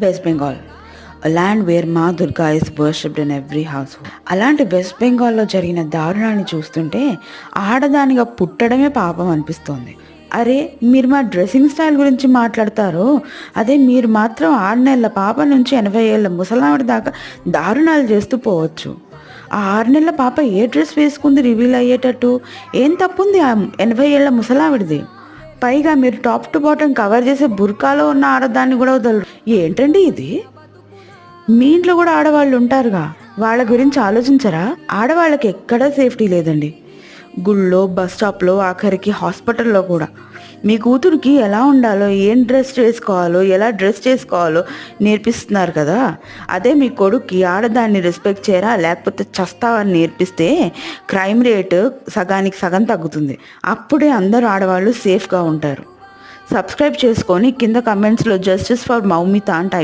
West Bengal, land where మా Durga is worshipped in every house. అలాంటి west బెంగాల్లో జరిగిన దారుణాన్ని చూస్తుంటే ఆడదానిగా పుట్టడమే పాపం అనిపిస్తోంది. అరే, మీరు మా డ్రెస్సింగ్ స్టైల్ గురించి మాట్లాడతారు, అదే మీరు మాత్రం 6 నెలల పాప నుంచి 80 ఏళ్ళ ముసలావిడ దాకా దారుణాలు చేస్తూ పోవచ్చు. ఆ 6 నెలల పాప ఏ డ్రెస్ వేసుకుంది రివీల్ అయ్యేటట్టు? ఏం తప్పుంది ఆ 80 ఏళ్ళ ముసలావిడిది? పైగా మీరు టాప్ టు బాటం కవర్ చేసే బుర్కాలో ఉన్న ఆడదాన్ని కూడా వదలరు. ఏంటండి ఇది? మీ ఇంట్లో కూడా ఆడవాళ్ళు ఉంటారుగా, వాళ్ళ గురించి ఆలోచించరా? ఆడవాళ్ళకి ఎక్కడా సేఫ్టీ లేదండి. గుళ్ళో, బస్ స్టాప్లో, ఆఖరికి హాస్పిటల్లో కూడా. మీ కూతురికి ఎలా ఉండాలో, ఏం డ్రెస్ వేసుకోవాలో, ఎలా డ్రెస్ చేసుకోవాలో నేర్పిస్తున్నారు కదా. అదే మీ కొడుక్కి ఆడదాన్ని రెస్పెక్ట్ చేయరా లేకపోతే చస్తావని నేర్పిస్తే క్రైమ్ రేటు సగానికి సగం తగ్గుతుంది. అప్పుడే అందరూ ఆడవాళ్ళు సేఫ్గా ఉంటారు. సబ్స్క్రైబ్ చేసుకొని కింద కమెంట్స్లో జస్టిస్ ఫర్ మౌమిత అని టైప్